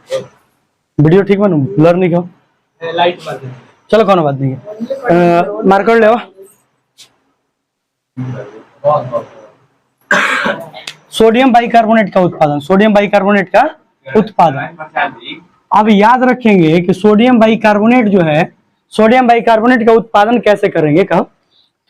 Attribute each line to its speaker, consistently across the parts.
Speaker 1: Video ठीक बनू, blur नहीं हो,
Speaker 2: लाइट मार दे।
Speaker 1: चलो कोनो बात नहीं है, मार्कर ले। सोडियम बाइकार्बोनेट का उत्पादन, सोडियम बाइकार्बोनेट का उत्पादन। अब याद रखेंगे कि सोडियम बाइकार्बोनेट जो है, सोडियम बाइकार्बोनेट का उत्पादन कैसे करेंगे कब,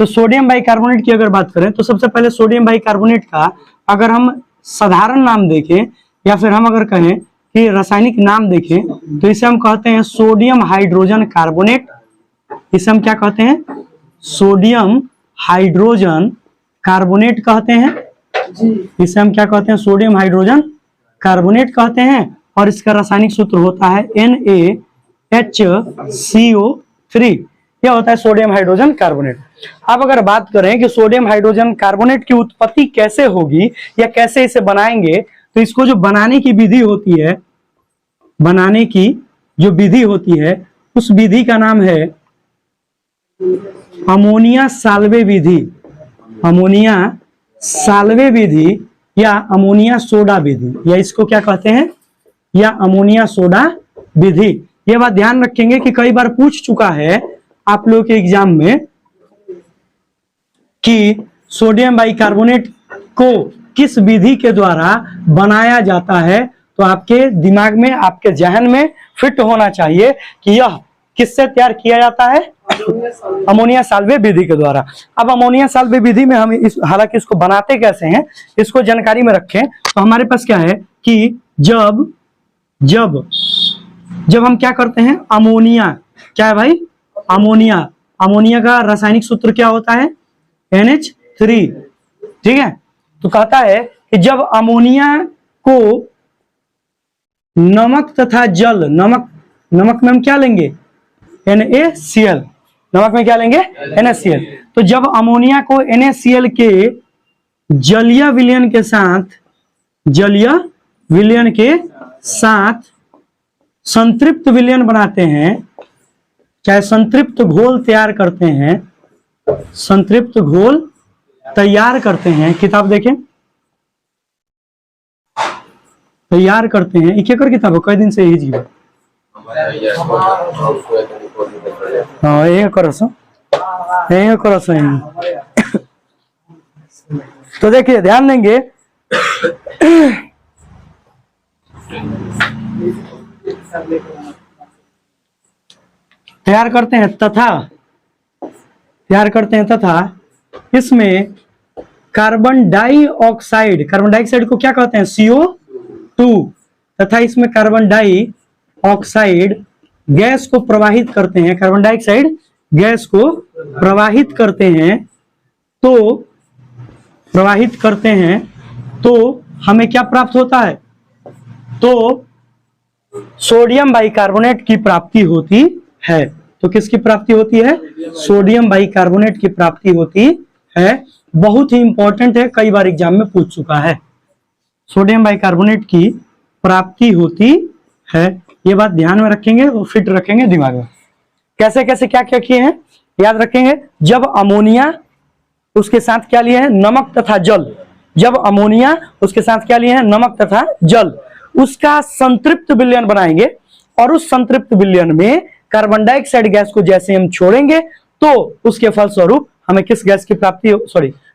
Speaker 1: तो सोडियम बाइकार्बोनेट की अगर बात करें तो सबसे पहले सोडियम बाइकार्बोनेट का अगर हम साधारण नाम देखें या फिर हम अगर कहें कि रासायनिक नाम देखें तो इसे हम कहते हैं सोडियम हाइड्रोजन कार्बोनेट। इसे हम क्या कहते हैं, सोडियम हाइड्रोजन कार्बोनेट कहते हैं। इसे हम क्या कहते हैं, सोडियम हाइड्रोजन कार्बोनेट कहते हैं। और इसका रासायनिक सूत्र होता है NaHCO3। यह होता है सोडियम हाइड्रोजन कार्बोनेट। अब अगर बात करें कि सोडियम हाइड्रोजन कार्बोनेट की उत्पत्ति कैसे होगी या कैसे इसे बनाएंगे, तो इसको जो बनाने की विधि होती है, बनाने की जो विधि होती है उस विधि का नाम है अमोनिया साल्वे विधि, अमोनिया साल्वे विधि या अमोनिया सोडा विधि, या इसको क्या कहते हैं, या अमोनिया सोडा विधि। ये बात ध्यान रखेंगे कि कई बार पूछ चुका है आप लोगों के एग्जाम में कि सोडियम बाइकार्बोनेट को किस विधि के द्वारा बनाया जाता है, तो आपके दिमाग में, आपके जहन में फिट होना चाहिए कि यह किससे तैयार किया जाता है, अमोनिया साल्वे विधि के द्वारा। अब अमोनिया साल्वे विधि में हम हालांकि इसको बनाते कैसे हैं इसको जानकारी में रखें तो हमारे पास क्या है कि जब हम क्या करते हैं, अमोनिया, क्या है भाई, अमोनिया, अमोनिया का रासायनिक सूत्र क्या होता है, NH3, ठीक है। तो कहता है कि जब अमोनिया को नमक तथा जल, नमक में हम क्या लेंगे, NaCl, नमक में क्या लेंगे, NaCl। तो जब अमोनिया को NaCl के जलीय विलयन के साथ संतृप्त विलयन बनाते हैं, चाहे संतृप्त घोल तैयार करते हैं, संतृप्त घोल तैयार करते हैं, किताब देखें, तैयार करते हैं, एक एक किताब कई दिन से यही जीवन, हाँ ये करो सो, ये करो सो। तो देखिए ध्यान देंगे तैयार करते हैं तथा इसमें कार्बन डाइऑक्साइड को क्या कहते हैं, CO2, तथा इसमें कार्बन डाइऑक्साइड गैस को प्रवाहित करते हैं, कार्बन डाइऑक्साइड गैस को प्रवाहित करते हैं तो हमें क्या प्राप्त होता है, तो सोडियम बाइकार्बोनेट की प्राप्ति होती है। तो किसकी प्राप्ति होती है, सोडियम बाइकार्बोनेट की प्राप्ति होती है। बहुत ही इंपॉर्टेंट है, कई बार एग्जाम में पूछ चुका है, सोडियम बाइकार्बोनेट की प्राप्ति होती है। ये बात ध्यान में रखेंगे और फिट रखेंगे दिमाग में। कैसे कैसे क्या क्या किए हैं याद रखेंगे। जब अमोनिया उसके साथ क्या लिए हैं, नमक तथा जल, जब अमोनिया उसके साथ क्या लिए हैं, नमक तथा जल, उसका संतृप्त विलयन बनाएंगे और उस संतृप्त विलयन में कार्बन डाइऑक्साइड गैस को जैसे हम छोड़ेंगे तो उसके फलस्वरूप हमें किस गैस की प्राप्ति,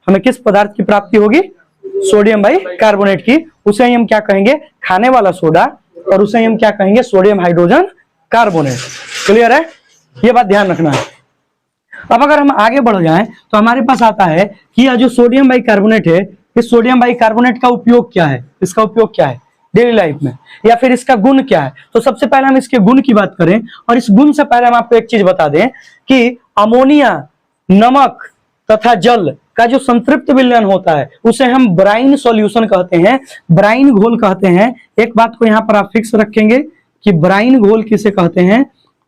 Speaker 1: हमें किस पदार्थ की प्राप्ति होगी, सोडियम बाइकार्बोनेट की। उसे ही हम क्या कहेंगे, खाने वाला सोडा, और उसे ही हम क्या कहेंगे, सोडियम हाइड्रोजन कार्बोनेट। क्लियर है, ये बात ध्यान रखना है। अब अगर हम आगे बढ़ जाएं तो हमारे पास आता है कि यह जो सोडियम बाइकार्बोनेट है, इस सोडियम बाइकार्बोनेट का उपयोग क्या है, इसका उपयोग क्या है डेली लाइफ में, या फिर इसका गुण क्या है। तो सबसे पहले हम इसके गुण की बात करें, और इस गुण से पहले हम आपको एक चीज बता दें कि अमोनिया, नमक तथा जल का जो संतृप्त विलयन होता है उसे हम ब्राइन सॉल्यूशन कहते हैं, ब्राइन घोल कहते हैं। एक बात को यहां पर आप फिक्स रखेंगे कि ब्राइन घोल किसे कहते हैं,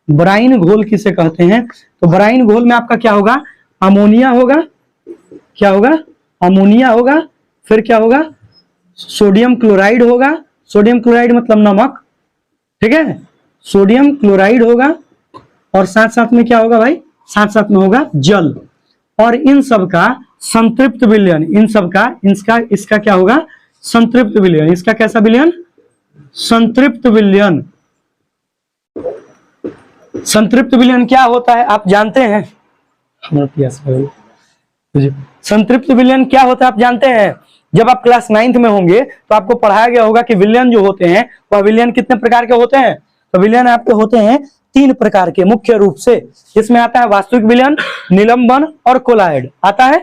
Speaker 1: ब्राइन घोल किसे कहते हैं। तो ब्राइन घोल में आपका क्या होगा, अमोनिया होगा, क्या होगा, अमोनिया होगा, फिर क्या होगा, सोडियम क्लोराइड होगा, सोडियम क्लोराइड मतलब नमक, ठीक है, सोडियम क्लोराइड होगा, और साथ साथ में क्या होगा भाई, साथ साथ में होगा जल। और इन सब का संतृप्त विलयन, इन सब का इसका क्या होगा, संतृप्त विलयन। इसका कैसा विलयन, संतृप्त विलयन। संतृप्त विलयन क्या होता है आप जानते हैं? संतृप्त विलयन क्या होता है आप जानते हैं? जब आप क्लास 9th में होंगे तो आपको पढ़ाया गया होगा कि विलयन जो होते हैं वह विलयन कितने प्रकार के होते हैं। तो विलयन आपके होते हैं 3 प्रकार के मुख्य रूप से। इसमें आता है वास्तविक विलयन, निलंबन और कोलाइड। आता है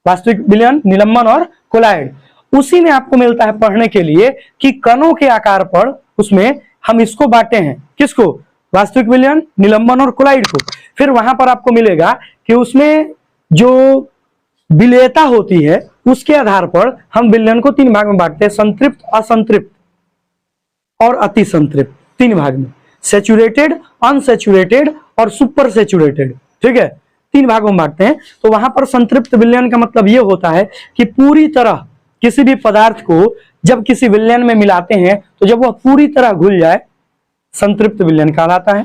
Speaker 1: वास्तविक विलयन, निलंबन और कोलाइड। उसी में आपको मिलता है पढ़ने के लिए कि कणों के आकार पर उसमें हम इसको बांटे हैं। किसको? वास्तविक विलयन, निलंबन और कोलाइड को। फिर वहां पर आपको मिलेगा कि उसमें जो विलेयता होती है उसके आधार पर हम विलयन को 3 भाग में बांटते हैं, संतृप्त, असंतृप्त और अति संतृप्त। 3 भाग में, सैचुरेटेड, अनसैचुरेटेड और सुपर सैचुरेटेड। ठीक है, 3 भागों में बांटते हैं। तो वहां पर संतृप्त विलयन का मतलब यह होता है कि पूरी तरह किसी भी पदार्थ को जब किसी विलयन में मिलाते हैं तो जब वह पूरी तरह घुल जाए, संतृप्त विलयन कहलाता है।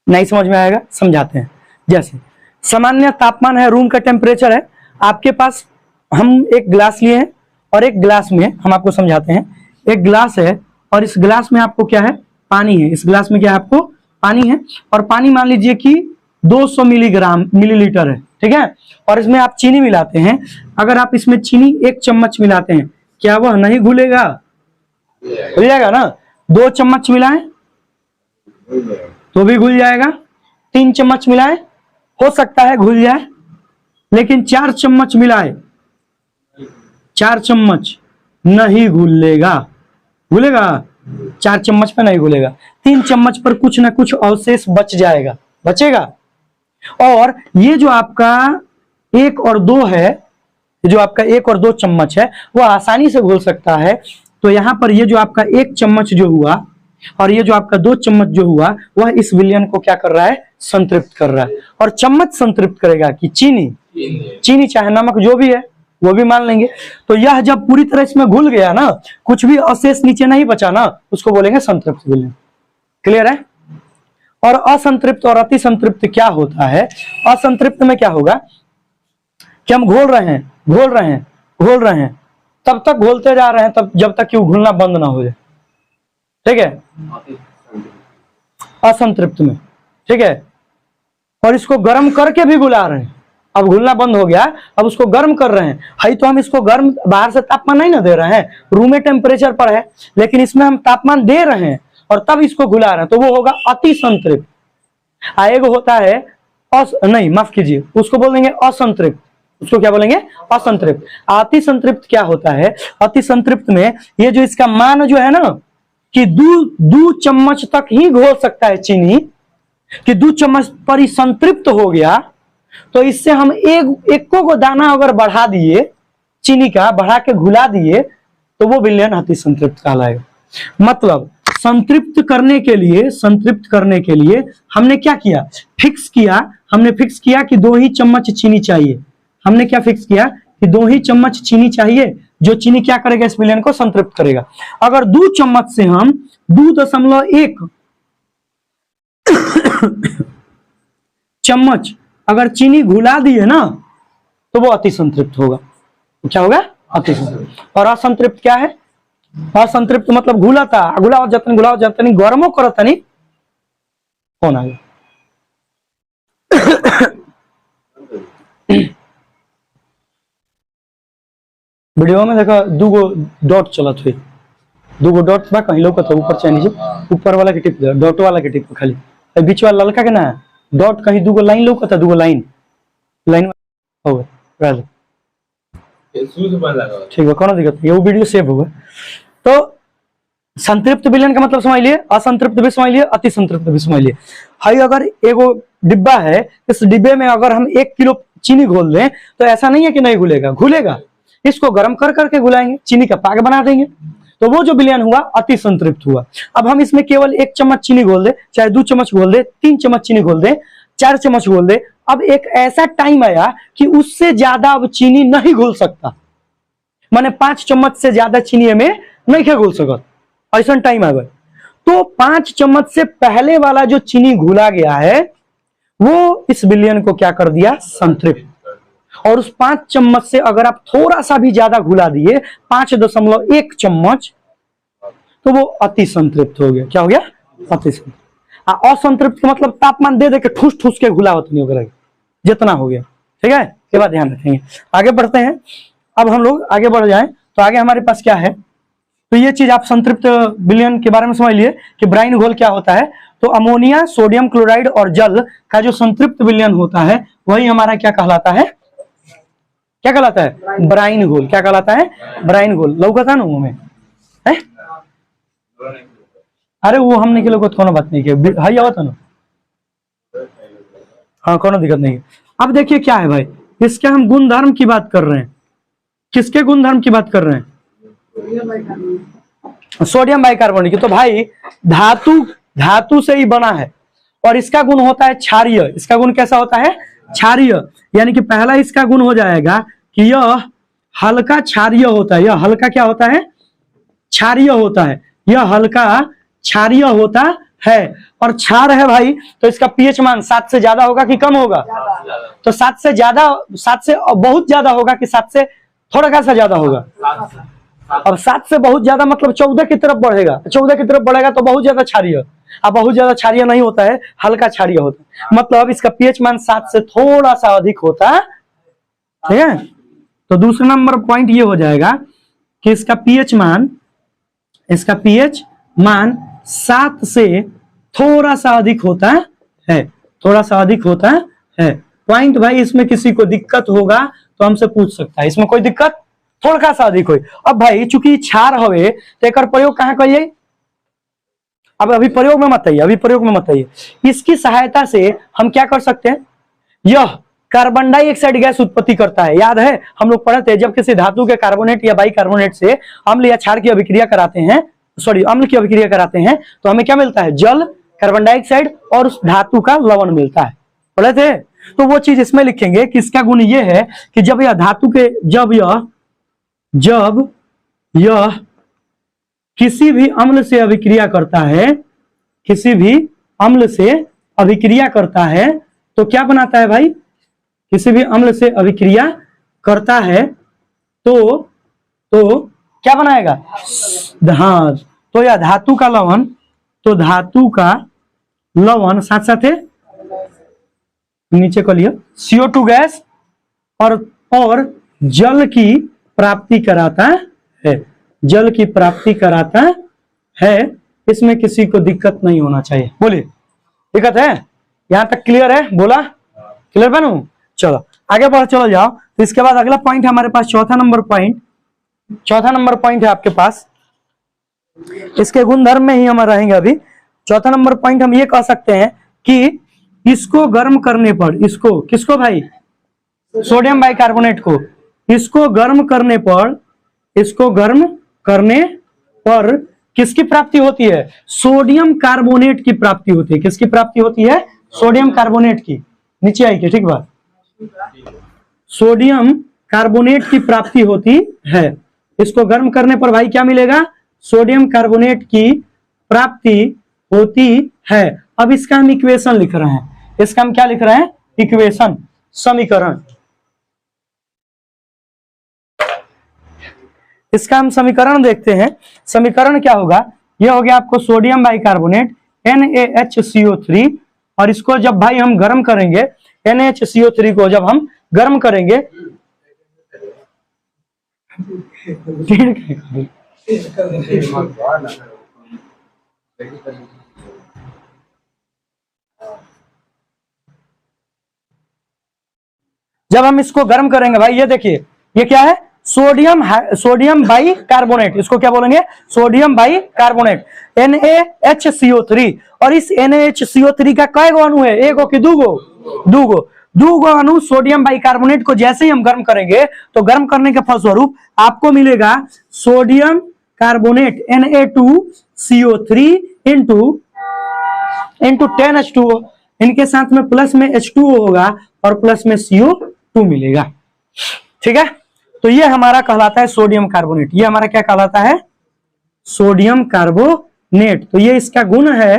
Speaker 1: नहीं समझ में आएगा? समझाते हैं। जैसे सामान्य तापमान है, रूम का टेम्परेचर है आपके पास, हम एक ग्लास लिए हैं और एक ग्लास में हम आपको समझाते हैं, एक ग्लास है और इस ग्लास में आपको क्या है? पानी है। इस ग्लास में क्या है? आपको पानी है और पानी मान लीजिए कि 200 मिलीलीटर है। ठीक है, और इसमें आप चीनी मिलाते हैं। अगर आप इसमें चीनी 1 चम्मच मिलाते हैं, क्या वह नहीं घुलेगा? घुल जाएगा ना। 2 चम्मच मिलाएं तो भी घुल जाएगा। 3 चम्मच मिलाएं, हो सकता है घुल जाए, लेकिन 4 चम्मच मिलाए, 4 चम्मच नहीं घुलेगा। घुलेगा? 4 चम्मच पे नहीं घुलेगा। 3 चम्मच पर कुछ ना कुछ अवशेष बच जाएगा, बचेगा। और ये जो आपका 1 और 2 है, जो आपका 1 और 2 चम्मच है, वो आसानी से घुल सकता है। तो यहां पर ये जो आपका 1 चम्मच जो हुआ और ये जो आपका 2 चम्मच जो हुआ, वह इस विलयन को क्या कर रहा है? संतृप्त कर रहा है। और चम्मच संतृप्त करेगा कि चीनी चाहे नमक जो भी है वो भी मान लेंगे। तो यह जब पूरी तरह इसमें घुल गया ना, कुछ भी अवशेष नीचे नहीं बचा ना, उसको बोलेंगे संतृप्त विलयन। क्लियर है? और असंतृप्त और अति संतृप्त क्या होता है? असंतृप्त में क्या होगा कि हम घोल रहे हैं, तब तक घोलते जा रहे हैं, तब जब तक कि वो घुलना बंद ना हो जाए। ठीक है, असंतृप्त में। ठीक है, और इसको गर्म करके भी घुला रहे हैं। अब घुलना बंद हो गया, अब उसको गर्म कर रहे हैं। हाई तो हम इसको गर्म, बाहर से तापमान नहीं ना दे रहे हैं, रूम टेम्परेचर पर है, लेकिन इसमें हम तापमान दे रहे हैं और तब इसको घुला रहे हैं, तो वो होगा अति संतृप्त। एक होता है नहीं, माफ कीजिए, उसको बोल देंगे असंतृप्त। उसको क्या बोलेंगे? असंतृप्त। अति संतृप्त क्या होता है? अति संतृप्त में ये जो इसका मान जो है ना कि 2 चम्मच तक ही घोल सकता है चीनी, कि 2 चम्मच पर ही संतृप्त हो गया, तो इससे हम एक को दाना अगर बढ़ा दिए, चीनी का बढ़ा के घुला दिए, तो वो विलयन अति संतृप्त कहलाएगा। मतलब संतृप्त करने के लिए हमने क्या किया? हमने फिक्स किया कि 2 ही चम्मच चीनी चाहिए। हमने क्या फिक्स किया कि 2 ही चम्मच चीनी चाहिए, जो चीनी क्या करेगा? इस विलयन को संतृप्त करेगा। अगर 2 चम्मच से हम 2.1 चम्मच अगर चीनी घुला दिए ना, तो वो अति संतृप्त होगा। क्या होगा? अति संतृप्त। और असंतृप्त क्या है? असंतृप्त मतलब घुलाओ जतनी गर्मो करो तनी कौन आ गया? वीडियो में देखो 2 डॉट चलत हुई, 2 डॉट बा, कहीं लौकत ऊपर चाहे नीचे, ऊपर वाला के टिप, डॉट वाला के टिप खाली, बीच वाला ललका के ना डॉट, कहीं 2 लाइन लौकत है, 2 लाइन हो गए। ठीक है, कौन दिक्कत है, वो वीडियो सेव होगा। तो संतृप्त विलयन का मतलब समझ लिए, असंतृप्त भी समझ लिए, अति संतृप्त भी समझ लिए। हाई अगर एगो डिब्बा है, इस डिब्बे में अगर हम 1 किलो चीनी घोल दें तो ऐसा नहीं है कि नहीं घुलेगा, घुलेगा। इसको गर्म कर करके घुलाएंगे, चीनी का पाक बना देंगे, तो वो जो विलयन हुआ अति संतृप्त हुआ। अब हम इसमें केवल 1 चम्मच चीनी घोल दे, चाहे 2 चम्मच घोल दे, 3 चम्मच चीनी घोल दे, 4 चम्मच घोल दे, अब एक ऐसा टाइम आया कि उससे ज्यादा अब चीनी नहीं घुल सकता, माने 5 चम्मच से ज्यादा चीनी में नहीं घुल सकता, ऐसा टाइम आ गया। तो 5 चम्मच से पहले वाला जो चीनी घुला गया है वो इस विलयन को क्या कर दिया? संतृप्त। और उस 5 चम्मच से अगर आप थोड़ा सा भी ज्यादा घुला दिए, 5.1 चम्मच, तो वो अति संतृप्त हो गया। क्या हो गया? अति संतृप्त। असंतृप्त का मतलब तापमान दे दे के ठूस ठूस के घुलावत नहीं होगा, जितना हो गया। ठीक है, ये बात ध्यान रखेंगे। आगे बढ़ते हैं। अब हम लोग आगे बढ़ जाएं तो आगे हमारे पास क्या है, तो ये चीज आप संतृप्त विलयन के बारे में समझ लिए कि ब्राइन घोल क्या होता है। तो अमोनिया, सोडियम क्लोराइड और जल का जो संतृप्त विलयन होता है वही हमारा क्या कहलाता है? क्या कहलाता है? ब्राइन घोल। क्या कहलाता है? ब्राइन घोल। लौका था ना मुंह में है? अरे वो हमने के लोग कोनो बात नहीं किया, हाई आवत ना, हाँ कोनो दिक्कत नहीं है। अब देखिए क्या है भाई, इसके हम गुणधर्म की बात कर रहे हैं। किसके गुणधर्म की बात कर रहे हैं? सोडियम बाइकार्बोनेट की। तो भाई धातु से ही बना है और इसका गुण होता है क्षारीय। इसका गुण कैसा होता है? क्षारीय। यानी कि पहला इसका गुण हो जाएगा कि यह हल्का क्षारीय होता है। यह हल्का क्या होता है? क्षारीय होता है। यह हल्का क्षारीय होता है। और क्षार है भाई, तो इसका पीएच मान 7 से ज्यादा होगा कि कम होगा? तो 7 से ज्यादा, 7 से बहुत ज्यादा होगा कि 7 से थोड़ा सा ज्यादा होगा? अब 7 से बहुत ज्यादा मतलब 14 की तरफ बढ़ेगा। 14 की तरफ बढ़ेगा तो बहुत ज्यादा क्षारीय। अब बहुत ज्यादा क्षारीय नहीं होता है, हल्का क्षारीय होता है। मतलब इसका पीएच मान 7 से थोड़ा सा अधिक होता है। ठीक है, तो दूसरा नंबर पॉइंट ये हो जाएगा कि इसका पीएच मान 7 से थोड़ा सा अधिक होता है। थोड़ा सा अधिक होता है। पॉइंट भाई इसमें किसी को दिक्कत होगा तो हमसे पूछ सकता है। इसमें कोई दिक्कत? थोड़ा सा अधिक हो। अब भाई चूंकि क्षार हवे तो एक प्रयोग कहाँ करिए? अब अभी प्रयोग में मत आइए, इसकी सहायता से हम क्या कर सकते हैं? यह कार्बन डाइऑक्साइड गैस उत्पत्ति करता है। याद है हम लोग पढ़े थे, जब किसी धातु के कार्बोनेट या बाइकार्बोनेट से अम्ल या क्षार की अभिक्रिया कराते हैं, अम्ल की अभिक्रिया कराते हैं, तो हमें क्या मिलता है? जल, कार्बन डाइऑक्साइड और उस धातु का लवण मिलता है। पढ़े थे? तो वो चीज इसमें लिखेंगे कि इसका गुण ये है कि जब यह धातु के जब यह किसी भी अम्ल से अभिक्रिया करता है, तो क्या बनाता है भाई? किसी भी अम्ल से अभिक्रिया करता है तो क्या बनाएगा? हाँ, तो यह धातु का लवण साथ साथ नीचे को लिया CO2 गैस और जल की प्राप्ति कराता है। इसमें किसी को दिक्कत नहीं होना चाहिए। बोलिए, दिक्कत है? यहां तक क्लियर है? बोला क्लियर बनू? चलो आगे बढ़ चलो जाओ। तो इसके बाद अगला पॉइंट है हमारे पास, चौथा नंबर पॉइंट है आपके पास। इसके गुणधर्म में ही हम रहेंगे अभी। चौथा नंबर पॉइंट हम ये कह सकते हैं कि इसको गर्म करने पर, किसको भाई? सोडियम बाइकार्बोनेट को। इसको गर्म करने पर किसकी प्राप्ति होती है? सोडियम कार्बोनेट की प्राप्ति होती है। किसकी प्राप्ति होती है? सोडियम कार्बोनेट की। नीचे आई के, ठीक बात, सोडियम कार्बोनेट की प्राप्ति होती है। इसको गर्म करने पर भाई क्या मिलेगा? सोडियम कार्बोनेट की प्राप्ति होती है। अब इसका हम इक्वेशन लिख रहे हैं। इसका हम क्या लिख रहे हैं? इक्वेशन, समीकरण। इसका हम समीकरण देखते हैं। समीकरण क्या होगा? यह हो गया आपको सोडियम बाइकार्बोनेट NaHCO3, और इसको जब भाई हम गर्म करेंगे, NaHCO3 को जब हम गर्म करेंगे जब हम इसको गर्म करेंगे भाई, ये देखिए ये क्या है? Sodium bicarbonate. इसको क्या बोलेंगे? Sodium bicarbonate, NaHCO3। और इस NaHCO3 का कई गो अणु है? एक गो कि दू गो अणु सोडियम बाइकार्बोनेट को जैसे ही हम गर्म करेंगे तो गर्म करने के फलस्वरूप आपको मिलेगा sodium carbonate Na2CO3 into 10H2O। इनके साथ में प्लस में H2O होगा और प्लस में CO2 मिलेगा। ठीक है, तो ये हमारा कहलाता है सोडियम कार्बोनेट। ये हमारा क्या कहलाता है? Sodium carbonate. तो ये इसका गुण है,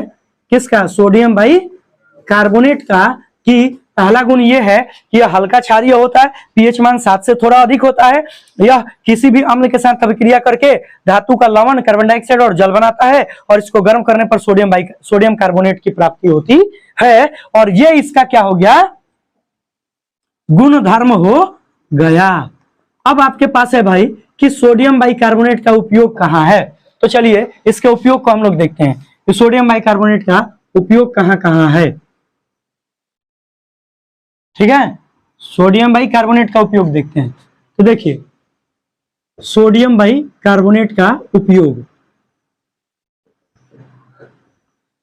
Speaker 1: किसका? सोडियम बाइकार्बोनेट का, कि पहला गुण ये है कि यह हल्का क्षारीय होता है, पीएच मान 7 से थोड़ा अधिक होता है। यह किसी भी अम्ल के साथ अभिक्रिया करके धातु का लवण, कार्बन डाइऑक्साइड और जल बनाता है और इसको गर्म करने पर सोडियम कार्बोनेट की प्राप्ति होती है। और ये इसका क्या हो गया, गुण धर्म हो गया। अब आपके पास है भाई कि सोडियम बाइकार्बोनेट का उपयोग कहाँ है, तो चलिए इसके उपयोग को हम लोग देखते हैं कि सोडियम बाइकार्बोनेट का उपयोग कहाँ कहाँ है। ठीक है, सोडियम बाइकार्बोनेट का उपयोग देखते हैं। तो देखिए सोडियम बाइकार्बोनेट का उपयोग,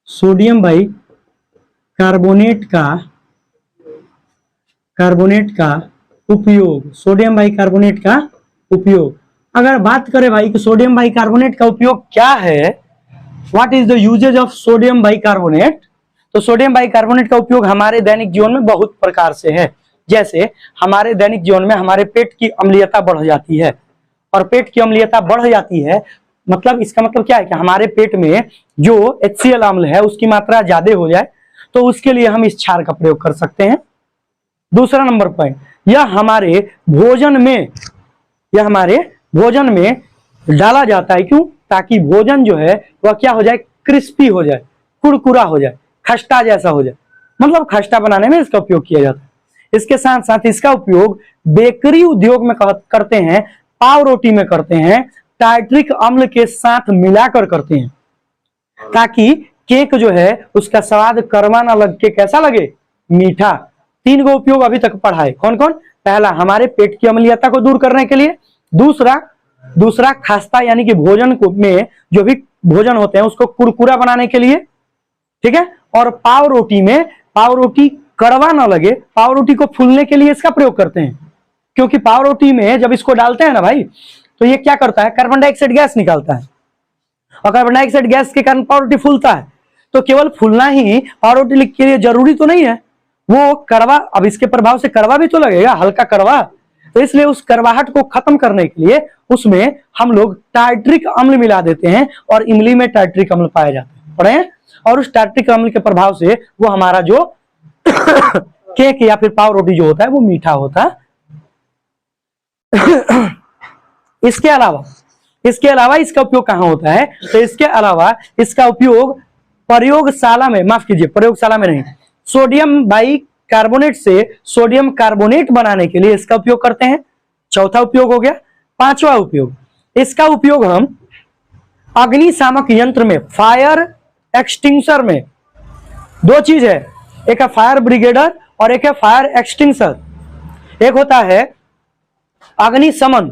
Speaker 1: सोडियम बाइकार्बोनेट का उपयोग, सोडियम बाइकार्बोनेट का उपयोग। अगर बात करें भाई कि सोडियम बाइकार्बोनेट का उपयोग क्या है, what is the usages of sodium bicarbonate, तो सोडियम बाइकार्बोनेट का उपयोग हमारे दैनिक जीवन में बहुत प्रकार से है। जैसे हमारे दैनिक जीवन में हमारे पेट की अम्लीयता बढ़ जाती है, और पेट की अम्लीयता बढ़ जाती है मतलब इसका मतलब क्या है कि हमारे पेट में जो HCl अम्ल है उसकी मात्रा ज्यादा हो जाए, तो उसके लिए हम इस क्षार का प्रयोग कर सकते हैं। दूसरा नंबर पॉइंट, यह हमारे भोजन में डाला जाता है। क्यों, ताकि भोजन जो है वह क्या हो जाए, क्रिस्पी हो जाए, कुरकुरा हो जाए, खस्ता जैसा हो जाए, मतलब खस्ता बनाने में इसका उपयोग किया जाता है। इसके साथ साथ इसका उपयोग बेकरी उद्योग में करते हैं, पाव रोटी में करते हैं, टार्ट्रिक अम्ल के साथ मिलाकर करते हैं, ताकि केक जो है उसका स्वाद कड़वा ना लग के कैसा लगे, मीठा। 3 गो उपयोग अभी तक पढ़ा है। कौन कौन, पहला हमारे पेट की अम्लीयता को दूर करने के लिए, दूसरा खस्ता यानी कि भोजन को में जो भी भोजन होते हैं उसको कुरकुरा बनाने के लिए, ठीक है। और पाव रोटी कड़वा ना लगे, पाव रोटी को फूलने के लिए इसका प्रयोग करते हैं। क्योंकि पाव रोटी में जब इसको डालते हैं ना भाई, तो ये क्या करता है, कार्बन डाइऑक्साइड गैस निकालता है, और कार्बन डाइऑक्साइड गैस के कारण पाव रोटी फूलता है। तो केवल फूलना ही पाव रोटी के लिए जरूरी तो नहीं है, वो कड़वा, अब इसके प्रभाव से कड़वा भी तो लगेगा, हल्का कड़वा। तो इसलिए उस कड़वाहट को खत्म करने के लिए उसमें हम लोग टार्ट्रिक अम्ल मिला देते हैं, और इमली में टार्ट्रिक अम्ल पाया जाता है, पढ़े हैं। और उस टार्ट्रिक अम्ल के प्रभाव से वो हमारा जो केक या फिर पाव रोटी जो होता है वो मीठा होता है। इसके अलावा इसका उपयोग कहाँ होता है, तो इसके अलावा इसका उपयोग प्रयोगशाला में, माफ कीजिए प्रयोगशाला में नहीं, सोडियम बाइकार्बोनेट से सोडियम कार्बोनेट बनाने के लिए इसका उपयोग करते हैं। चौथा उपयोग हो गया। पांचवा उपयोग, इसका उपयोग हम अग्निशामक यंत्र में, फायर एक्सटिंग्विशर में, 2 चीज है, एक है फायर ब्रिगेडर और एक है फायर एक्सटिंग्विशर। एक होता है अग्निशमन,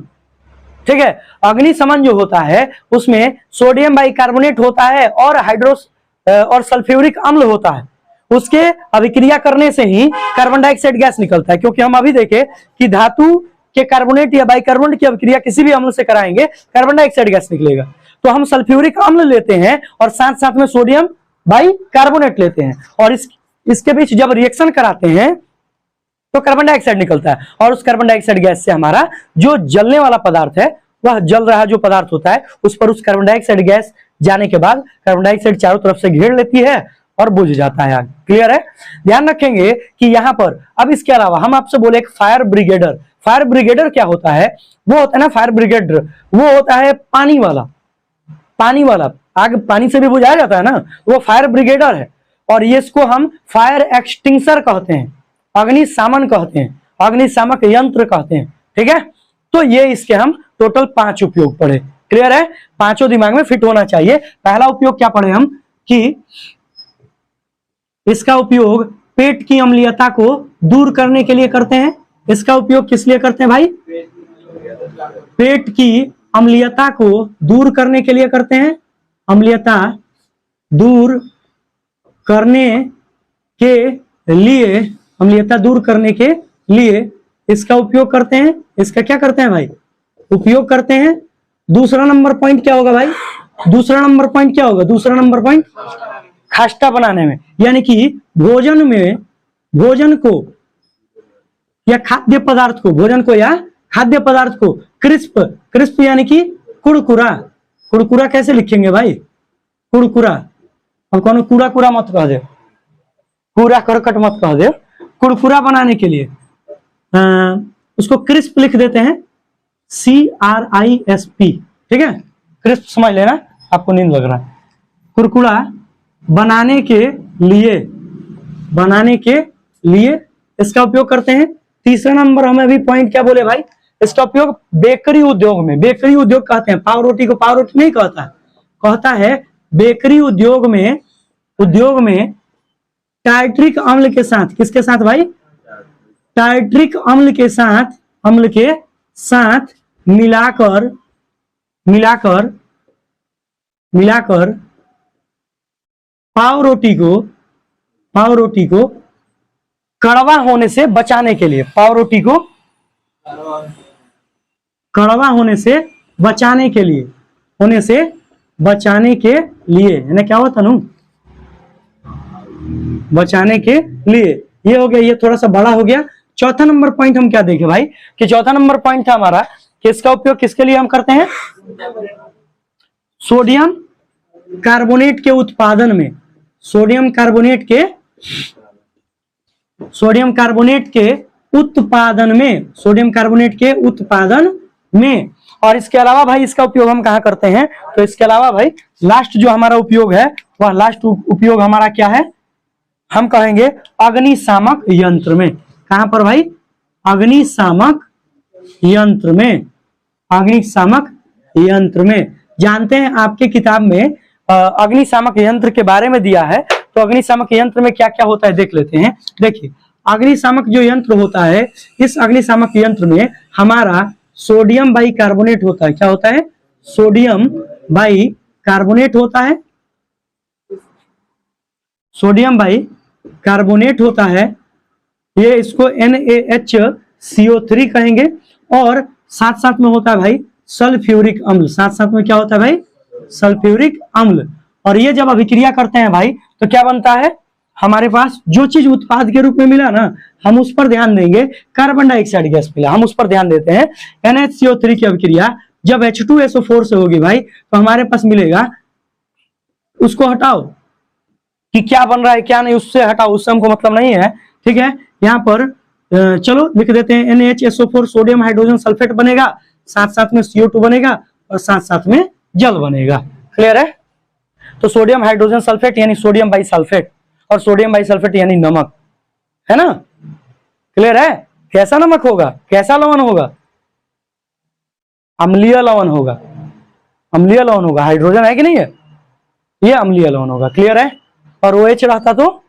Speaker 1: ठीक है। अग्निशमन जो होता है उसमें सोडियम बाइकार्बोनेट होता है और सल्फ्यूरिक अम्ल होता है। उसके अभिक्रिया करने से ही कार्बन डाइऑक्साइड गैस निकलता है। क्योंकि हम अभी देखें कि धातु के कार्बोनेट या बाइकार्बोनेट की अभिक्रिया किसी भी अम्ल से कराएंगे, कार्बन डाइऑक्साइड गैस निकलेगा। तो हम सल्फ्यूरिक अम्ल लेते हैं और साथ साथ में सोडियम बाइकार्बोनेट लेते हैं, और इसके बीच जब रिएक्शन कराते हैं तो कार्बन डाइऑक्साइड निकलता है, और उस कार्बन डाइऑक्साइड गैस से हमारा जो जलने वाला पदार्थ है, वह जल रहा जो पदार्थ होता है उस पर उस कार्बन डाइऑक्साइड गैस जाने के बाद कार्बन डाइऑक्साइड चारों तरफ से घेर लेती है और बुझ जाता है आग। क्लियर है। ध्यान रखेंगे कि यहाँ पर अब इसके अलावा हम आपसे बोले एक फायर ब्रिगेडर। फायर ब्रिगेडर क्या होता है, वो होता है ना, फायर ब्रिगेडर वो होता है पानी वाला, आग पानी से भी बुझाया जाता है ना, वो फायर ब्रिगेडर है। और ये इसको हम फायर एक्सटिंग्विशर कहते हैं, अग्निशामन कहते हैं, अग्निशामक यंत्र कहते हैं, ठीक है। तो ये इसके हम टोटल 5 उपयोग पढ़े। क्लियर है, पांचों दिमाग में फिट होना चाहिए। पहला उपयोग क्या पढ़े हम कि इसका उपयोग पेट की अम्लीयता को दूर करने के लिए करते हैं। इसका उपयोग किस लिए करते हैं भाई, पेट की अम्लीयता को दूर करने के लिए करते हैं। अम्लीयता दूर करने के लिए इसका उपयोग करते हैं। इसका क्या करते हैं भाई, उपयोग करते हैं। दूसरा नंबर पॉइंट क्या होगा भाई, दूसरा नंबर पॉइंट खस्ता बनाने में, यानी कि भोजन को या खाद्य पदार्थ को क्रिस्प यानी कि कुरकुरा कैसे लिखेंगे भाई, कुरकुरा। अब कौन कूड़ा मत कह दे, कूड़ा करकट मत कह दे, कुरकुरा बनाने के लिए उसको क्रिस्प लिख देते हैं, CRISP, ठीक है, क्रिस्प समझ लेना, आपको नींद लग रहा है। कुरकुरा बनाने के लिए इसका उपयोग करते हैं। तीसरा नंबर हमें अभी पॉइंट क्या बोले भाई, इसका उपयोग बेकरी उद्योग में, बेकरी उद्योग कहते हैं, पाव रोटी को पाव रोटी नहीं कहता है, कहता है बेकरी उद्योग में टार्ट्रिक अम्ल के साथ, किसके साथ भाई, टार्ट्रिक अम्ल के साथ मिलाकर पाव रोटी को कड़वा होने से बचाने के लिए, पाव रोटी को कड़वा होने से बचाने के लिए यानी क्या होता ना, बचाने के लिए। ये हो गया, ये थोड़ा सा बड़ा हो गया। चौथा नंबर पॉइंट हम क्या देखें भाई, कि चौथा नंबर पॉइंट था हमारा कि इसका उपयोग किसके लिए हम करते हैं, सोडियम कार्बोनेट के उत्पादन में, सोडियम कार्बोनेट के उत्पादन में। और इसके अलावा भाई इसका उपयोग हम कहाँ करते हैं, तो इसके अलावा भाई लास्ट जो हमारा उपयोग है, वह लास्ट उपयोग हमारा क्या है, हम कहेंगे अग्निशामक यंत्र में। कहां पर भाई, अग्निशामक यंत्र में। जानते हैं आपके किताब में अग्निशामक यंत्र के बारे में दिया है, तो अग्निशामक यंत्र में क्या क्या होता है देख लेते हैं। देखिए, अग्निशामक जो यंत्र होता है, इस अग्निशामक यंत्र में हमारा सोडियम बाइकार्बोनेट होता है। क्या होता है, सोडियम बाइकार्बोनेट होता है, सोडियम बाइकार्बोनेट होता है, ये इसको NaHCO3 कहेंगे। और साथ साथ में होता है भाई सल्फ्यूरिक अम्ल, साथ साथ में क्या होता है भाई, सल्फ्यूरिक अम्ल। और ये जब अभिक्रिया करते हैं भाई तो क्या बनता है, हमारे पास जो चीज उत्पाद के रूप में मिला ना, हम उस पर ध्यान देंगे। कार्बन डाइऑक्साइड गैस मिला, हम उस पर ध्यान देते हैं। NaCO3 की अभिक्रिया जब H2SO4 से होगी भाई, तो हमारे पास मिलेगा, उसको हटाओ कि क्या बन रहा है क्या नहीं, उससे हटाओ, उससे हमको मतलब नहीं है, ठीक है। यहाँ पर चलो लिख देते हैं NaHSO4 सोडियम हाइड्रोजन सल्फेट बनेगा, साथ साथ में CO2 बनेगा और साथ साथ में जल बनेगा। क्लियर है, तो सोडियम हाइड्रोजन सल्फेट यानी सोडियम बाइसल्फेट, और सोडियम बाइसल्फेट यानी नमक, है ना। क्लियर है, कैसा नमक होगा, कैसा लवण होगा, अम्लीय लवण होगा, अम्लीय लवण होगा। हाइड्रोजन है कि नहीं है, ये अम्लीय लवण होगा। क्लियर है, और OH रहता तो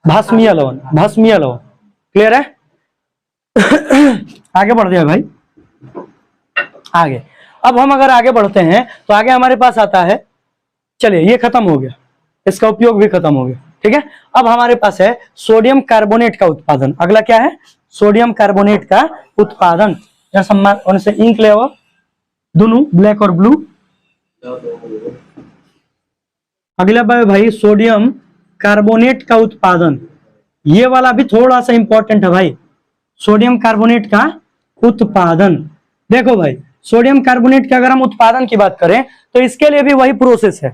Speaker 1: भस्मीय लवण, भस्मीय लवण। क्लियर है आगे बढ़ जाए भाई, आगे। अब हम अगर आगे बढ़ते हैं तो आगे हमारे पास आता है, चलिए ये खत्म हो गया, इसका उपयोग भी खत्म हो गया, ठीक है। अब हमारे पास है सोडियम कार्बोनेट का उत्पादन। अगला क्या है, सोडियम कार्बोनेट का उत्पादन। सम्मान से इंक ले आओ, दोनों ब्लैक और ब्लू। अगला भाई सोडियम कार्बोनेट का उत्पादन, ये वाला भी थोड़ा सा इंपॉर्टेंट है भाई, सोडियम कार्बोनेट का उत्पादन। देखो भाई, सोडियम कार्बोनेट के अगर हम उत्पादन की बात करें तो इसके लिए भी वही प्रोसेस है,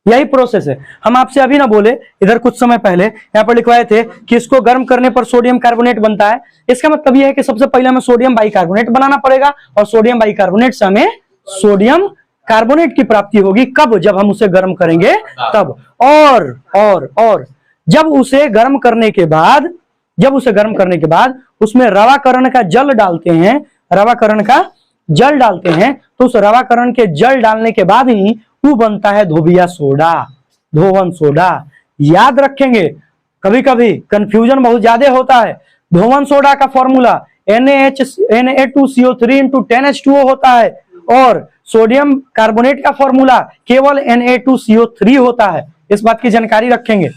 Speaker 1: यही प्रोसेस है। हम आपसे अभी ना बोले, इधर कुछ समय पहले यहाँ पर लिखवाए थे कि इसको गर्म करने पर सोडियम कार्बोनेट बनता है। इसका मतलब यह है कि सबसे पहले हमें सोडियम बाइकार्बोनेट बनाना पड़ेगा, और सोडियम बाइकार्बोनेट से हमें सोडियम कार्बोनेट की प्राप्ति होगी। कब, जब हम उसे गर्म करेंगे तब। और जब उसे गर्म करने के बाद उसमें रवाकरण का जल डालते हैं, रवाकरण का जल डालते हैं, तो उस रवाकरण के जल डालने के बाद ही वो बनता है धोबिया सोडा, धोवन सोडा। याद रखेंगे, कभी कभी कंफ्यूजन बहुत ज्यादा होता है। धोवन सोडा का फॉर्मूला Na2CO3 × 10H2O होता है, और सोडियम कार्बोनेट का फॉर्मूला केवल Na2CO3 होता है। इस बात की जानकारी रखेंगे,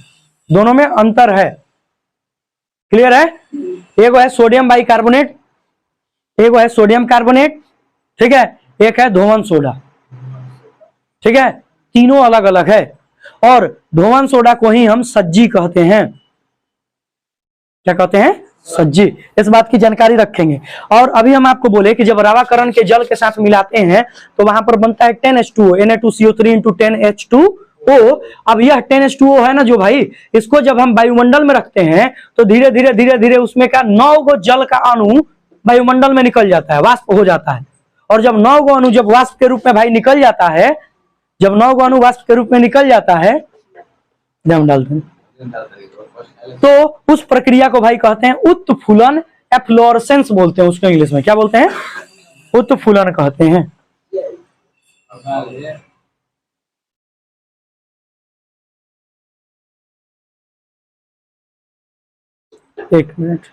Speaker 1: दोनों में अंतर है। क्लियर है, एक है सोडियम बाइकार्बोनेट, एक है सोडियम कार्बोनेट, ठीक है, एक है धोवन सोडा, ठीक है, तीनों अलग अलग है। और धोवन सोडा को ही हम सज्जी कहते हैं। क्या कहते हैं, सज्जी। इस बात की जानकारी रखेंगे। और अभी हम आपको बोले कि जब रवाकरण के जल के साथ मिलाते हैं तो वहां पर बनता है 10H2O, Na2CO3 × 10H2O। ओ अब यह 10H2O है ना जो भाई, इसको जब हम वायुमंडल में रखते हैं तो धीरे धीरे धीरे धीरे उसमें का 9 गो जल का अणु वायुमंडल में निकल जाता है, वाष्प हो जाता है। और जब 9 गो अणु जब वाष्प के रूप में भाई निकल जाता है, जब 9 गो अणु वाष्प के रूप में निकल जाता है, जब डालते हैं तो उस प्रक्रिया को भाई कहते हैं उत्फुलन, एफ्लोरेसेंस बोलते हैं उसको, इंग्लिश में क्या बोलते हैं? उत्फुलन कहते हैं। एक मिनट,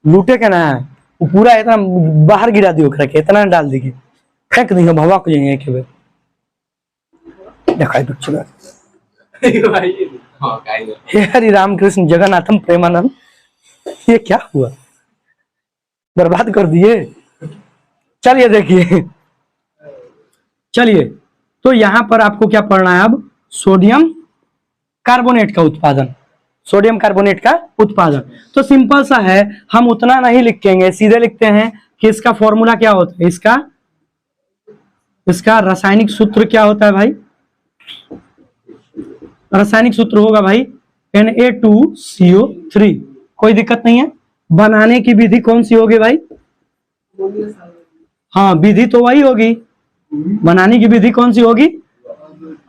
Speaker 1: लूटे के ना वो पूरा इतना बाहर गिरा दियो, करके इतना डाल देगी, फेंक देंगे, भवा को जाएंगे एक बार दिखाई बच्चों। हे हरि रामकृष्ण जगन्नाथम प्रेमानंद, ये क्या हुआ, बर्बाद कर दिए। चलिए देखिए, चलिए तो यहां पर आपको क्या पढ़ना है अब? सोडियम कार्बोनेट का उत्पादन, सोडियम कार्बोनेट का उत्पादन। तो सिंपल सा है, हम उतना नहीं लिखेंगे, सीधे लिखते हैं कि इसका फॉर्मूला क्या होता है, इसका रासायनिक सूत्र क्या होता है भाई? रासायनिक सूत्र होगा भाई Na2CO3। कोई दिक्कत नहीं है। बनाने की विधि कौन सी होगी भाई? हाँ, विधि तो वही होगी, बनाने की विधि कौन सी होगी?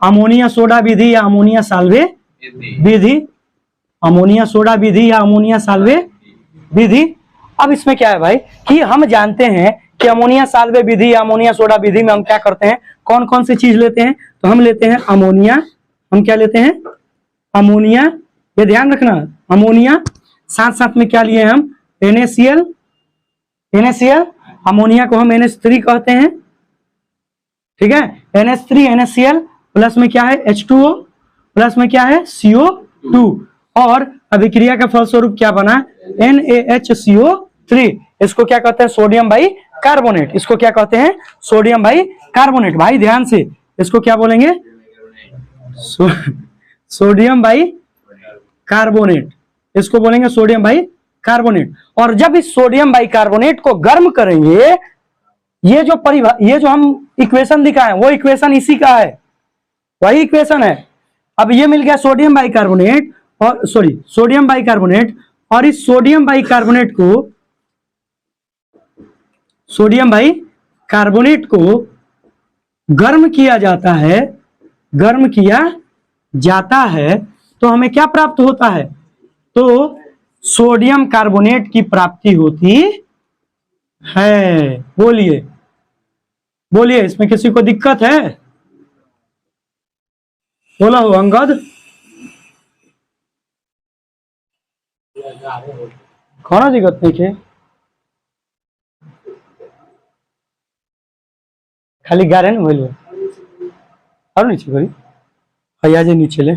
Speaker 1: अमोनिया सोडा विधि या अमोनिया साल्वे विधि, अमोनिया सोडा विधि या अमोनिया साल्वे विधि। अब इसमें क्या है भाई कि हम जानते हैं कि अमोनिया साल्वे विधि या अमोनिया सोडा विधि में हम क्या करते हैं, कौन कौन सी चीज लेते हैं? तो हम लेते हैं अमोनिया, हम क्या लेते हैं? अमोनिया, ये ध्यान रखना, अमोनिया, साथ साथ में क्या लिए हम? NaCl, अमोनिया को हम NH3 कहते हैं, ठीक है। NH3 NaCl प्लस में क्या है? H2O, प्लस में क्या है? CO2, और अभिक्रिया का फलस्वरूप क्या बना? NaHCO3। इसको क्या कहते हैं? Sodium by carbonate. इसको क्या कहते हैं? Sodium by carbonate. भाई ध्यान से, इसको क्या बोलेंगे? सोडियम बाई कार्बोनेट, इसको बोलेंगे सोडियम बाई कार्बोनेट। और जब इस सोडियम बाई कार्बोनेट को गर्म करेंगे, ये जो हम इक्वेशन दिखाए वो इक्वेशन इसी का है, वही इक्वेशन है। अब ये मिल गया सोडियम बाई कार्बोनेट, और सोडियम बाई कार्बोनेट, और इस सोडियम बाई कार्बोनेट को गर्म किया जाता है, तो हमें क्या प्राप्त होता है? तो सोडियम कार्बोनेट की प्राप्ति होती है। बोलिए, इसमें किसी को दिक्कत है? बोला हो अंगद, कौन दिक्कत नहीं के? खाली गारे ना बोलो, और नीचे करी भैया जी, नीचे ले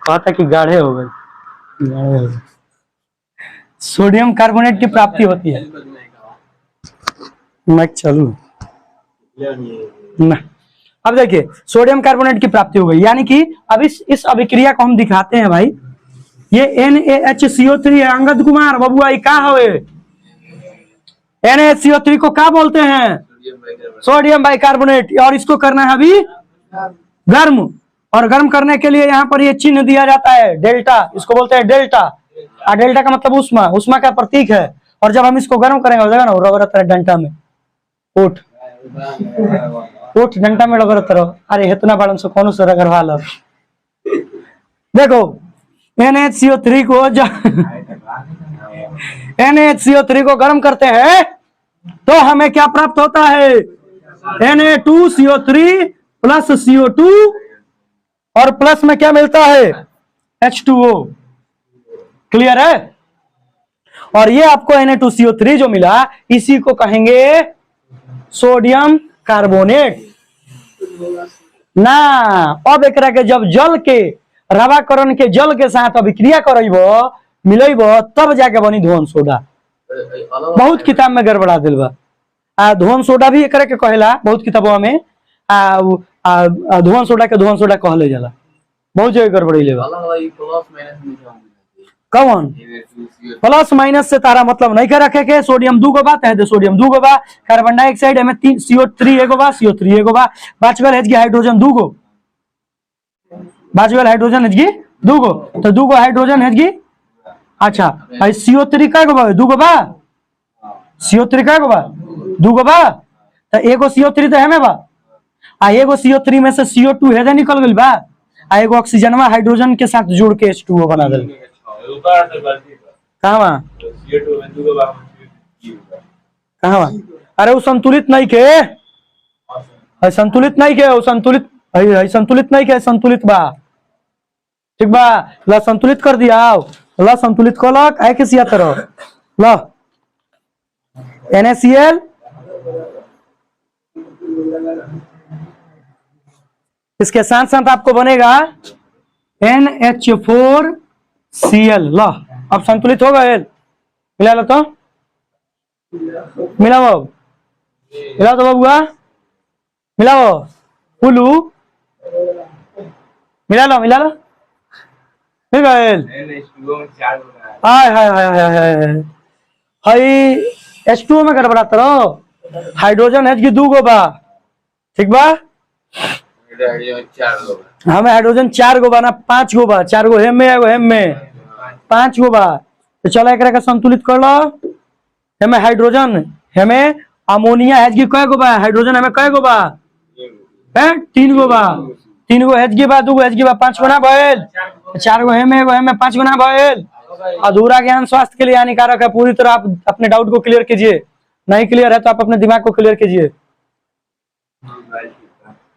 Speaker 1: कहता कि गाढ़े हो गए। सोडियम कार्बोनेट की प्राप्ति होती है। मैं चलू ना, अब देखिए सोडियम कार्बोनेट की प्राप्ति हो गई, यानी कि अब इस अभिक्रिया को हम दिखाते हैं भाई। ये NaHCO3 है। अंगद कुमार बबुआ का हवे? NaHCO3 को क्या बोलते हैं? Sodium bicarbonate. और इसको करना है अभी गर्म, और गर्म करने के लिए यहाँ पर ये चिन्ह दिया जाता है डेल्टा, इसको बोलते हैं डेल्टा। डेल्टा का मतलब उष्मा का प्रतीक है। और जब हम इसको गर्म करेंगे हो जाएगा ना, रगड़ डंटा में उठ डंटा में रगड़ रहो। अरे इतना बड़न से कौन से रगड़वा लो। देखो NaHCO3 को गर्म करते हैं तो हमें क्या प्राप्त होता है? Na2CO3 प्लस CO2, और प्लस में क्या मिलता है? H2O। क्लियर है? और ये आपको Na2CO3 जो मिला, इसी को कहेंगे सोडियम कार्बोनेट ना। अब एकरा के जब जल के रवाकरण के जल के साथ अभिक्रिया करब मिलब तब जाके बनी धोवन सोडा। बहुत किताब में गड़बड़ा दिल बा। धोवन सोडा भी एकरे के कहेला बहुत किताबों में। धोवन सोडा के धोवन सोडा कहले जाला, बहुत जगह गड़बड़ैले बा। कौन प्लस माइनस से तारा मतलब नहीं कर रखे के। सोडियम 2 गो बा तहे सोडियम 2 गो बा, कार्बन डाइऑक्साइड में 3 CO3 एगो बा, CO3 एगो बा, बाचल H हाइड्रोजन 2 गो, बाचल हाइड्रोजन H 2 गो, तो 2 गो हाइड्रोजन H। अच्छा CO3 का गो बा? 2 गो बा। CO3 का गो बा? 2 गो बा। तो एगो CO3 तो हमें बा, एगो CO3 में से CO2 हेजा निकल गइल बा, एगो ऑक्सीजनवा हाइड्रोजन के साथ जुड़ के H2O बना देल। कहाँ अरे वो संतुलित नहीं के, संतुलित नहीं के, वो संतुलित संतुलित नहीं के, संतुलित बा। ठीक बा, ला संतुलित कर दिया, ला संतुलित कलक आए किसी तरह ला NaCl, इसके साथ साथ आपको बनेगा NH4Cl। ला अब संतुलित हो गए, मिला लो तो, मिलाओ मिलाओ तो बबुआ, मिलाओ उलू, मिला लो मिल गए। हाय हाय हाय हाय हाय H2O में गड़बड़ाता रहो, हाइड्रोजन H की 2 गो बा। ठीक बा, हमें हाइड्रोजन 4 गो बा ना 5 गो बा, 4 गो हेम में एगो हेम में 5 गो बा। तो चलो एक का संतुलित कर लो। हमें हाइड्रोजन हमें अमोनिया H की कय गो बा, हाइड्रोजन हमें कय गो बा, 3 गो बा, 3 गो H की बा, 2 गो H की बा, 5 गो ना भइल, 4 गो हेम एगो हेम में 5 गो ना भइल। अधूरा ज्ञान स्वास्थ्य के लिए हानिकारक है, पूरी तरह आप अपने डाउट को क्लियर कीजिए, नहीं क्लियर है तो आप अपने दिमाग को क्लियर कीजिए।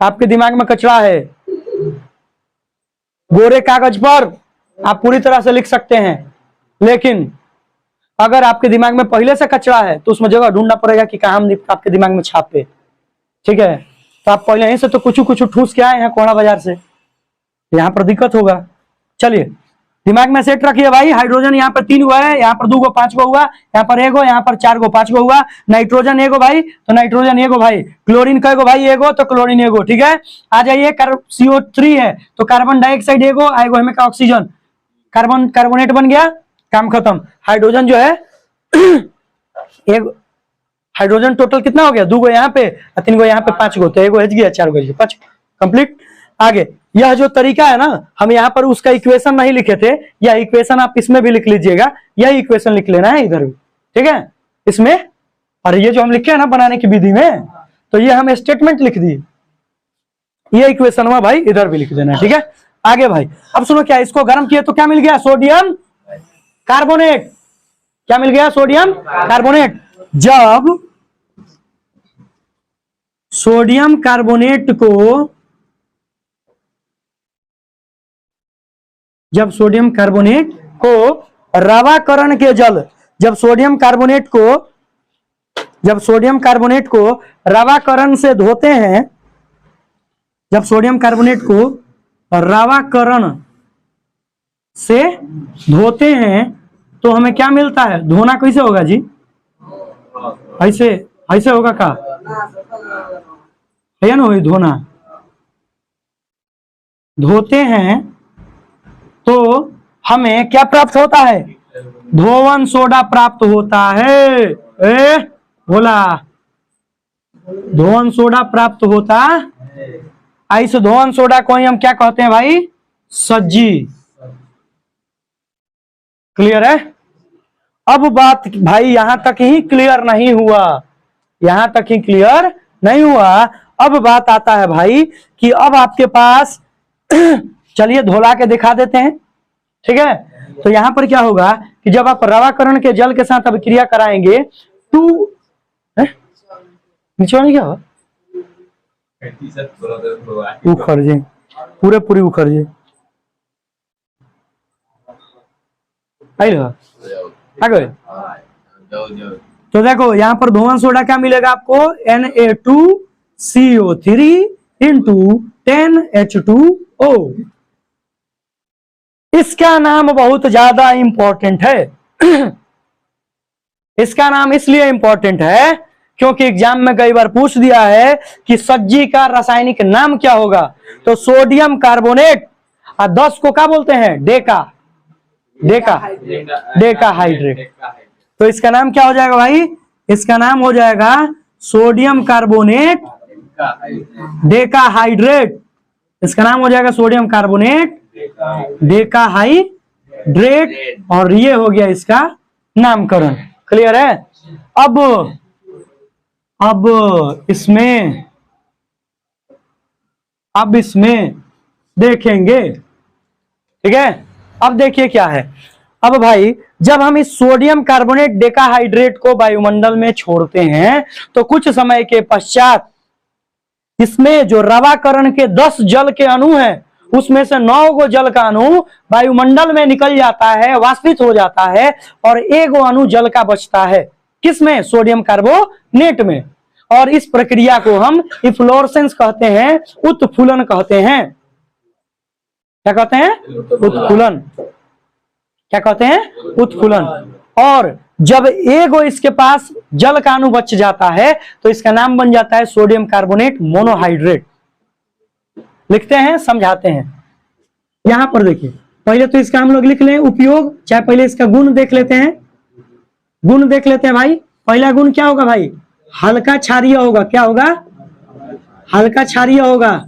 Speaker 1: आपके दिमाग में कचरा है, गोरे कागज पर आप पूरी तरह से लिख सकते हैं, लेकिन अगर आपके दिमाग में पहले से कचरा है तो उसमें जगह ढूंढना पड़ेगा कि कहाँ हम आपके दिमाग में छापे। ठीक है, तो आप पहले यहीं से तो कुछ ठूस के आए हैं कोड़ा बाजार से, यहाँ पर दिक्कत होगा। चलिए दिमाग में सेट रखिए भाई, हाइड्रोजन यहाँ पर 3 गो है, यहाँ पर 2 गो 5 गो हुआ, यहाँ पर एगो, यहाँ पर 4 गो 5 गो हुआ। नाइट्रोजन एगो भाई तो नाइट्रोजन एगो भाई, क्लोरीन का एगो भाई एगो तो क्लोरीन एगो। ठीक है, आ जाइए CO3 है तो कार्बन डाइऑक्साइड एगो, एगो हमें का ऑक्सीजन, कार्बन कार्बोनेट बन गया, काम खत्म। हाइड्रोजन जो है एक हाइड्रोजन टोटल कितना हो गया, 2 गो यहाँ पे 3 गो यहाँ पे 5 गो, तो एगो H गया, 4 गो H, 5 कंप्लीट। आगे यह जो तरीका है ना, हम यहाँ पर उसका इक्वेशन नहीं लिखे थे, यह इक्वेशन आप इसमें भी लिख लीजिएगा, यह इक्वेशन लिख लेना है इधर भी। ठीक है, इसमें और ये जो हम लिखे हैं ना बनाने की विधि में, तो ये हम स्टेटमेंट लिख दिए, ये इक्वेशन हुआ भाई, इधर भी लिख देना। ठीक है, आगे भाई अब सुनो, क्या इसको गर्म किया तो क्या मिल गया, सोडियम कार्बोनेट। क्या मिल गया, सोडियम कार्बोनेट। जब सोडियम कार्बोनेट को, जब सोडियम कार्बोनेट को रवाकरण के जल, जब सोडियम कार्बोनेट को रवाकरण से धोते हैं, जब सोडियम कार्बोनेट को रवाकरण से धोते हैं तो हमें क्या मिलता है, धोना कैसे होगा जी, ऐसे ऐसे होगा का, है ना, धोना, धोते हैं तो हमें क्या प्राप्त होता है, धोवन सोडा प्राप्त होता है। बोला धोवन सोडा प्राप्त होता, इस धोवन सोडा को ही हम क्या कहते हैं भाई, सज्जी। क्लियर है। अब बात भाई यहां तक ही क्लियर नहीं हुआ, यहां तक ही क्लियर नहीं हुआ। अब बात आता है भाई कि अब आपके पास चलिए धोला के दिखा देते हैं। ठीक है, तो यहां पर क्या होगा कि जब आप रवाकरण के जल के साथ अभिक्रिया कराएंगे तो नीचे वाले क्या होगा, उखड़ जे पूरे पूरी उखड़ जे तो देखो यहां पर धोवन सोडा क्या मिलेगा आपको, Na2CO3 × 10H2O। इसका नाम बहुत ज्यादा इंपॉर्टेंट है। इसका नाम इसलिए इंपॉर्टेंट है क्योंकि एग्जाम में कई बार पूछ दिया है कि सज्जी का रासायनिक नाम क्या होगा, तो सोडियम कार्बोनेट और 10 को क्या बोलते हैं, डेका हाइड्रेट। तो इसका नाम क्या हो जाएगा भाई, इसका नाम हो जाएगा सोडियम कार्बोनेट डेका हाइड्रेट। इसका नाम हो जाएगा सोडियम कार्बोनेट डेका हाइड्रेट, और ये हो गया इसका नामकरण। क्लियर है। अब इसमें देखेंगे, ठीक है। अब देखिए क्या है। अब भाई जब हम इस सोडियम कार्बोनेट डेकाहाइड्रेट को वायुमंडल में छोड़ते हैं तो कुछ समय के पश्चात इसमें जो रवाकरण के 10 जल के अणु हैं उसमें से 9 गो जल का अणु वायुमंडल में निकल जाता है, वाष्पित हो जाता है, और 1 गो अणु जल का बचता है। किसमें, सोडियम कार्बोनेट में। और इस प्रक्रिया को हम इफ्लोरेसेंस कहते हैं, उत्फुलन कहते हैं। क्या कहते हैं, उत्फुलन। क्या कहते हैं, उत्फुलन। और जब एगो इसके पास जल का अणु बच जाता है तो इसका नाम बन जाता है सोडियम कार्बोनेट मोनोहाइड्रेट। लिखते हैं, समझाते हैं। यहां पर देखिए, पहले तो इसका हम लोग लिख लें उपयोग, चाहे पहले इसका गुण देख लेते हैं। गुण देख लेते हैं भाई। पहला गुण क्या होगा भाई, हल्का क्षारीय होगा। क्या होगा, हल्का क्षारीय होगा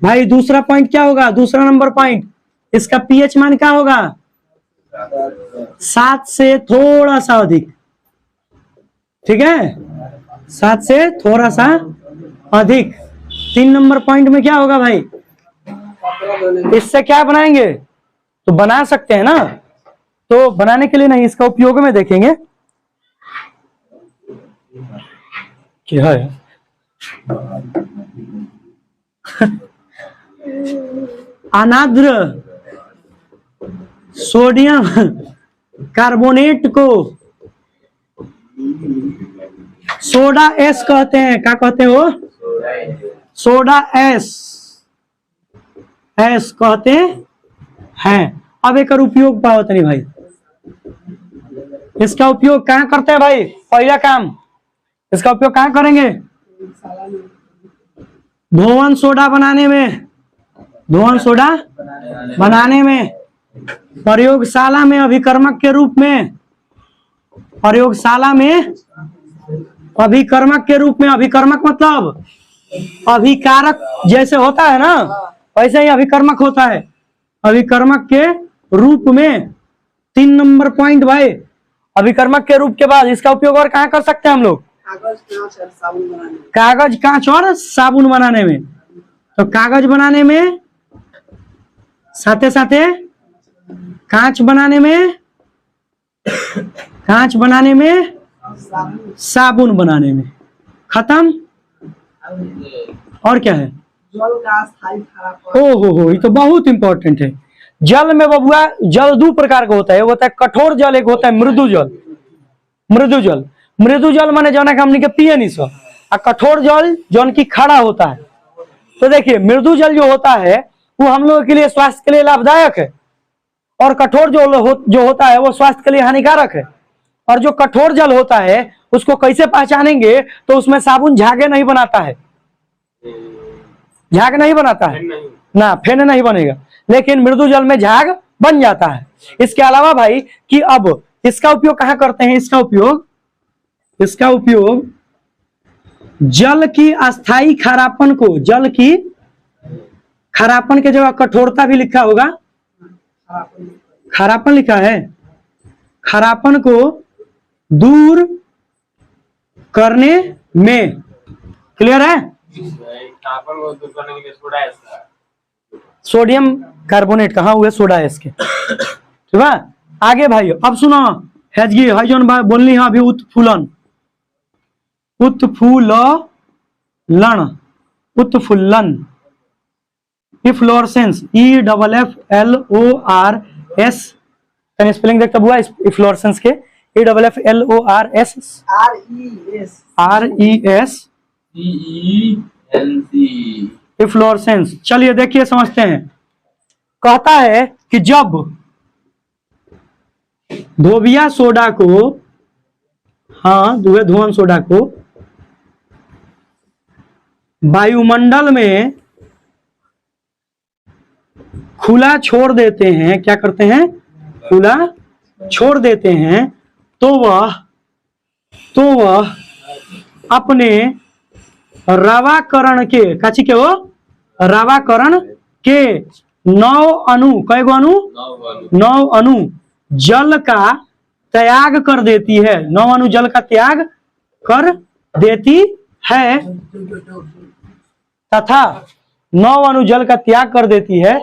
Speaker 1: भाई। दूसरा पॉइंट क्या होगा, दूसरा नंबर पॉइंट, इसका पीएच मान क्या होगा, 7 से थोड़ा सा अधिक। ठीक है, 7 से थोड़ा सा अधिक। 3 नंबर पॉइंट में क्या होगा भाई, इससे क्या बनाएंगे, तो बना सकते हैं ना, तो बनाने के लिए नहीं, इसका उपयोग में देखेंगे क्या है। अनाद्र सोडियम कार्बोनेट को सोडा एस कहते हैं। क्या कहते हो, सोडा एस कहते हैं। अब एक उपयोग पाओ तनी भाई, इसका उपयोग कहां करते हैं भाई, पहला काम इसका उपयोग कहां करेंगे, धोवन सोडा बनाने में, धोवन सोडा बनाने में, प्रयोगशाला में अभिकर्मक के रूप में, प्रयोगशाला में अभिकर्मक के रूप में। अभिकर्मक मतलब अभिकारक जैसे होता है ना, वैसे ही अभिकर्मक होता है, अभिकर्मक के रूप में। 3 नंबर पॉइंट भाई, अभिकर्मक के रूप के बाद इसका उपयोग और कहां कर सकते हैं हम लोग, कागज कांच और साबुन बनाने में। तो कागज बनाने में, साथे साथे कांच बनाने में, कांच बनाने में, साबुन बनाने में। खत्म। और क्या है, हो ये तो बहुत इंपॉर्टेंट है। जल में बबुआ, जल 2 प्रकार का होता है, वो होता है कठोर जल, एक होता है मृदु जल। मृदु जल, मृदु जल माने जौन हमने के पिए नहीं सो, और कठोर जल जौन की खड़ा होता है। तो देखिए, मृदु जल जो होता है वो हम लोगों के लिए स्वास्थ्य के लिए लाभदायक है, और कठोर जो होता है वो स्वास्थ्य के लिए हानिकारक है। और जो कठोर जल होता है उसको कैसे पहचानेंगे, तो उसमें साबुन झागे नहीं बनाता है, झाग नहीं बनाता है ना, फेन नहीं बनेगा, लेकिन मृदु जल में झाग बन जाता है। इसके अलावा भाई कि अब इसका उपयोग कहां करते हैं, इसका उपयोग जल की अस्थाई खारापन को, जल की खारापन के जगह कठोरता भी लिखा होगा, खारापन लिखा है, खारापन को दूर करने में। क्लियर है, सोडियम कार्बोनेट कहाँ हुए, सोडा एस के। ठीक है, आगे भाई अब सुनो, हेजगी हाइजन भाई बोलनी है अभी, उत्फुलन, उत्फुल्लन, इफ्लोरेसेंस, EFFLORS। कहीं स्पेलिंग देखता हुआ इफ्लोरेसेंस के, EFFLORS RES इफ्लोरेसेंस। चलिए देखिए, समझते हैं। कहता है कि जब धोबिया सोडा को, धुआं सोडा को वायुमंडल में खुला छोड़ देते हैं, क्या करते हैं, खुला छोड़ देते हैं, तो वह अपने रवाकरण के, काची के, वो रवाकरण के 9 अणु, कई गो अणु, 9 अणु जल का त्याग कर देती है, 9 अणु जल का त्याग कर देती है, तथा 9 अणु जल का त्याग कर देती है,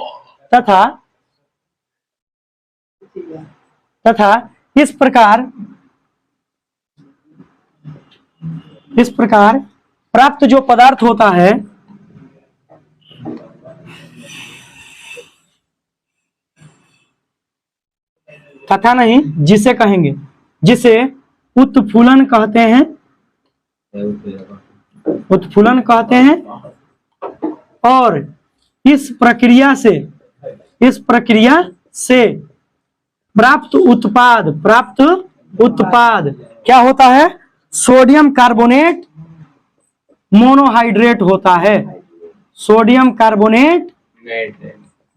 Speaker 1: तथा इस प्रकार प्राप्त जो पदार्थ होता है, तथा नहीं, जिसे कहेंगे, जिसे उत्फुलन कहते हैं, उत्फुलन कहते हैं। और इस प्रक्रिया से प्राप्त उत्पाद क्या होता है, सोडियम कार्बोनेट मोनोहाइड्रेट होता है, सोडियम कार्बोनेट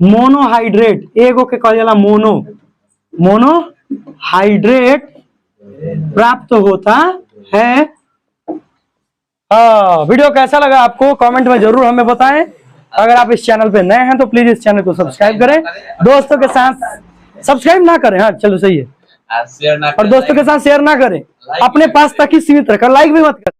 Speaker 1: मोनोहाइड्रेट, एगो के कहल जाला मोनोहाइड्रेट प्राप्त होता है। वीडियो कैसा लगा आपको कमेंट में जरूर हमें बताएं। अगर आप इस चैनल पे नए हैं तो प्लीज इस चैनल को सब्सक्राइब करें, दोस्तों के साथ सब्सक्राइब ना करें, हाँ चलो सही है, और दोस्तों के साथ शेयर ना करें, अपने पास तक ही सीमित रखें, लाइक भी मत करें।